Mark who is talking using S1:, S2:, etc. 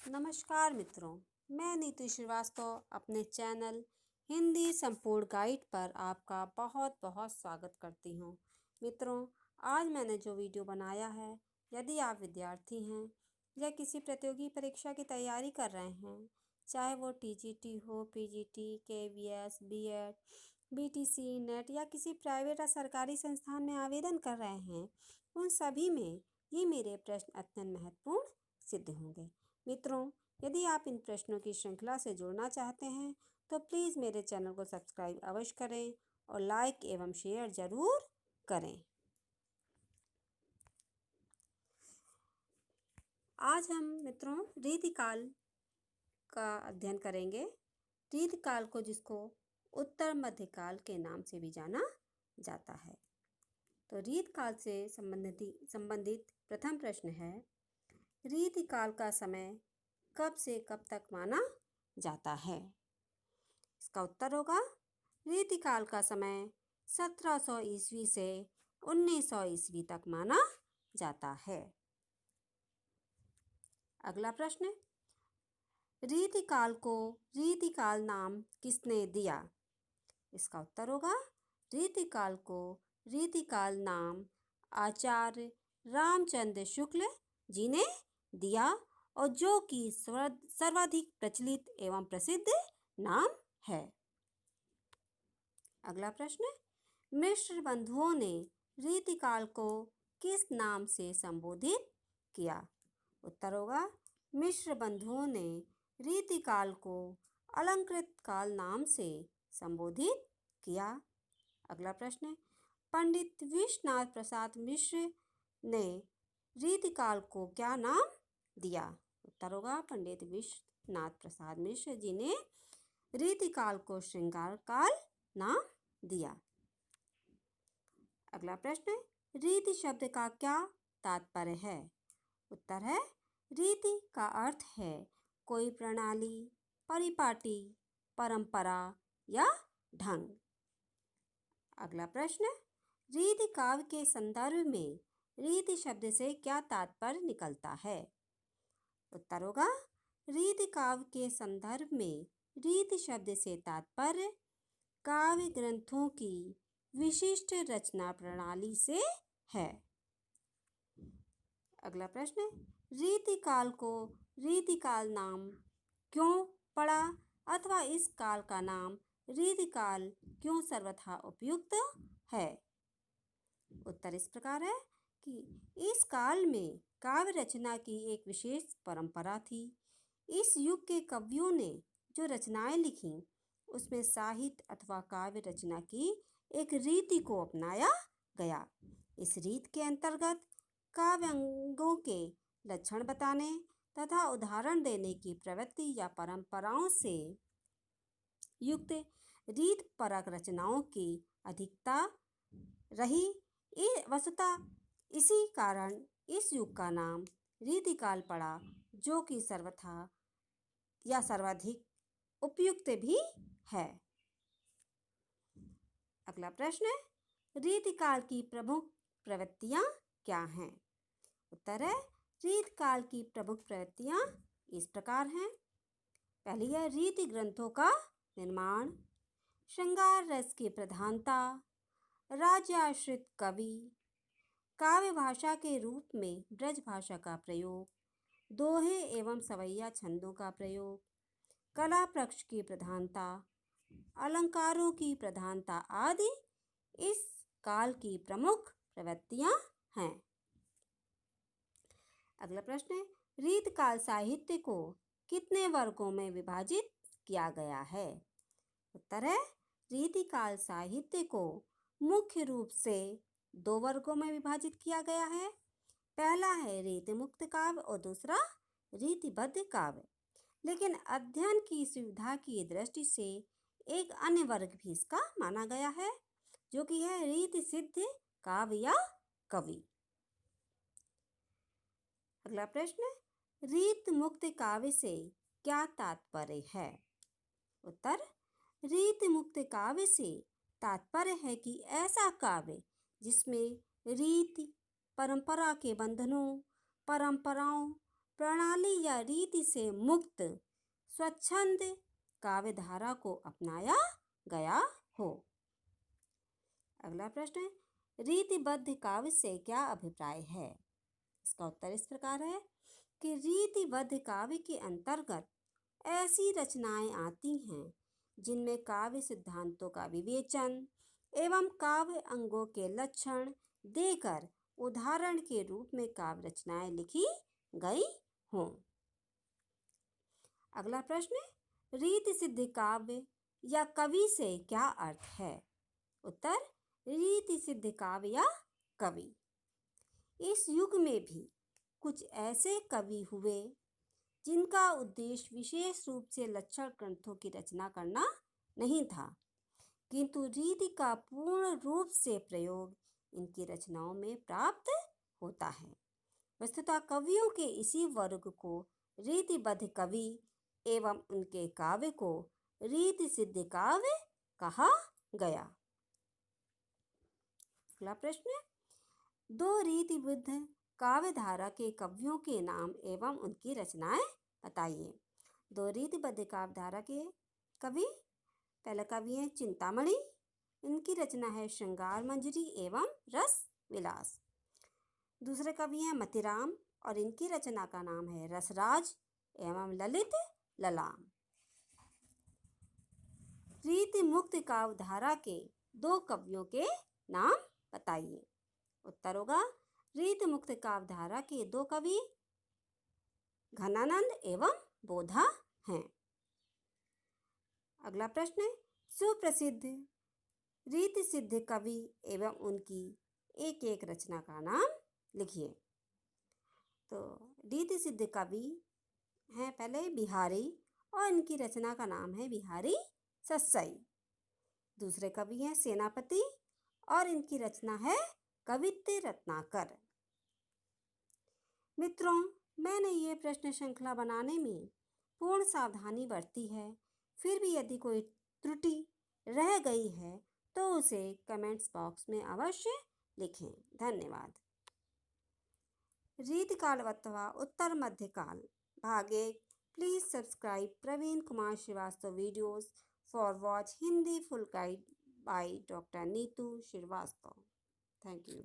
S1: नमस्कार मित्रों, मैं नीतू श्रीवास्तव अपने चैनल हिंदी संपूर्ण गाइड पर आपका बहुत बहुत स्वागत करती हूँ। मित्रों, आज मैंने जो वीडियो बनाया है, यदि आप विद्यार्थी हैं या किसी प्रतियोगी परीक्षा की तैयारी कर रहे हैं, चाहे वो टीजीटी हो, PGT, KVS, BEd, BTC, NET या किसी प्राइवेट या सरकारी संस्थान में आवेदन कर रहे हैं, उन सभी में ये मेरे प्रश्न अत्यंत महत्वपूर्ण सिद्ध होंगे। मित्रों, यदि आप इन प्रश्नों की श्रृंखला से जुड़ना चाहते हैं तो प्लीज़ मेरे चैनल को सब्सक्राइब अवश्य करें और लाइक एवं शेयर ज़रूर करें। आज हम मित्रों रीतिकाल का अध्ययन करेंगे। रीतिकाल को जिसको उत्तर मध्यकाल के नाम से भी जाना जाता है। तो रीतिकाल से संबंधित प्रथम प्रश्न है, रीतिकाल का समय कब से कब तक माना जाता है? इसका उत्तर होगा, रीतिकाल का समय 1700 ईस्वी से 1900 ईस्वी तक माना जाता है। अगला प्रश्न, रीतिकाल को रीतिकाल नाम किसने दिया? इसका उत्तर होगा, रीतिकाल को रीतिकाल नाम आचार्य रामचंद्र शुक्ल जी ने दिया और जो कि सर्वाधिक प्रचलित एवं प्रसिद्ध नाम है। अगला प्रश्न, मिश्र बंधुओं ने रीतिकाल को किस नाम से संबोधित किया? उत्तर होगा, मिश्र बंधुओं ने रीतिकाल को अलंकृत काल नाम से संबोधित किया। अगला प्रश्न, पंडित विश्वनाथ प्रसाद मिश्र ने रीतिकाल को क्या नाम दिया? उत्तर होगा, पंडित विश्वनाथ प्रसाद मिश्र जी ने रीतिकाल को श्रृंगार काल नाम दिया। अगला प्रश्न, रीति शब्द का क्या तात्पर्य है? उत्तर है, रीति का अर्थ है कोई प्रणाली, परिपाटी, परंपरा या ढंग। अगला प्रश्न, रीति काव्य के संदर्भ में रीति शब्द से क्या तात्पर्य निकलता है? उत्तर होगा, रीति काव्य के संदर्भ में रीति शब्द से तात्पर्य काव्य ग्रंथों की विशिष्ट रचना प्रणाली से है। अगला प्रश्न, रीतिकाल को रीतिकाल नाम क्यों पड़ा अथवा इस काल का नाम रीतिकाल क्यों सर्वथा उपयुक्त है? उत्तर इस प्रकार है कि इस काल में काव्य रचना की एक विशेष परंपरा थी। इस युग के कवियों ने जो रचनाएं लिखी उसमें साहित्य अथवा काव्य रचना की एक रीति को अपनाया गया। इस रीत के अंतर्गत काव्यांगों के लक्षण बताने तथा उदाहरण देने की प्रवृत्ति या परंपराओं से युक्त रीत परक रचनाओं की अधिकता रही। वस्तुतः इसी कारण इस युग का नाम रीतिकाल पड़ा, जो कि सर्वथा या सर्वाधिक उपयुक्त भी है। अगला प्रश्न, रीतिकाल की प्रमुख प्रवृत्तियां क्या हैं? उत्तर है, रीतिकाल की प्रमुख प्रवृत्तियां इस प्रकार हैं। पहली है रीति ग्रंथों का निर्माण, श्रृंगार रस की प्रधानता, राज्याश्रित कवि, काव्य भाषा के रूप में ब्रज भाषा का प्रयोग, दोहे एवं सवैया छंदों का प्रयोग, कला पक्ष की प्रधानता, अलंकारों की प्रधानता आदि इस काल की प्रमुख प्रवृत्तियां हैं। अगला प्रश्न है, रीतिकाल साहित्य को कितने वर्गों में विभाजित किया गया है? उत्तर है, रीतिकाल साहित्य को मुख्य रूप से 2 वर्गों में विभाजित किया गया है। पहला है रीति मुक्त काव्य और दूसरा रीतिबद्ध काव्य। लेकिन अध्ययन की सुविधा की दृष्टि से एक अन्य वर्ग भी इसका माना गया है, जो कि है रीति सिद्ध काव्य या कवि। अगला प्रश्न, रीत मुक्त काव्य से क्या तात्पर्य है? उत्तर, रीति मुक्त काव्य से तात्पर्य है कि ऐसा काव्य जिसमें रीति, परंपरा के बंधनों, परंपराओं, प्रणाली या रीति से मुक्त स्वच्छंद काव्य धारा को अपनाया गया हो। अगला प्रश्न है, रीतिबद्ध काव्य से क्या अभिप्राय है? इसका उत्तर इस प्रकार है कि रीतिबद्ध काव्य के अंतर्गत ऐसी रचनाएं आती हैं जिनमें काव्य सिद्धांतों का विवेचन एवं काव्य अंगों के लक्षण देकर उदाहरण के रूप में काव्य रचनाएं लिखी गई हों। अगला प्रश्न, रीति सिद्ध काव्य या कवि से क्या अर्थ है? उत्तर, रीति सिद्ध काव्य या कवि। इस युग में भी कुछ ऐसे कवि हुए जिनका उद्देश्य विशेष रूप से लक्षण ग्रंथों की रचना करना नहीं था, किंतु रीति का पूर्ण रूप से प्रयोग इनकी रचनाओं में प्राप्त होता है। वस्तुतः कवियों के इसी वर्ग को रीतिबद्ध कवि एवं उनके काव्य को रीति सिद्ध काव्य कहा गया। अगला प्रश्न, दो रीतिबद्ध काव्य धारा के कवियों के नाम एवं उनकी रचनाएं बताइए। दो रीतिबद्ध काव्य धारा के कवि, पहला कवि है चिंतामणि, इनकी रचना है श्रृंगार मंजरी एवं रस विलास। दूसरे कवि हैं मतिराम और इनकी रचना का नाम है रसराज एवं ललित ललाम। रीति मुक्त काव्य धारा के दो कवियों के नाम बताइए। उत्तर होगा, रीति मुक्त काव्य धारा के दो कवि घनानंद एवं बोधा हैं। अगला प्रश्न, सुप्रसिद्ध रीति सिद्ध कवि एवं उनकी एक एक रचना का नाम लिखिए। तो रीति सिद्ध कवि हैं पहले बिहारी और इनकी रचना का नाम है बिहारी सस्सई। दूसरे कवि हैं सेनापति और इनकी रचना है कवित्त रत्नाकर। मित्रों, मैंने ये प्रश्न श्रृंखला बनाने में पूर्ण सावधानी बरती है, फिर भी यदि कोई त्रुटि रह गई है तो उसे कमेंट्स बॉक्स में अवश्य लिखें। धन्यवाद। रीतिकाल अथवा उत्तर मध्यकाल भाग 1। Please subscribe Praveen Kumar Srivastava videos for watch Hindi full guide by doctor Neetu Srivastava. Thank you.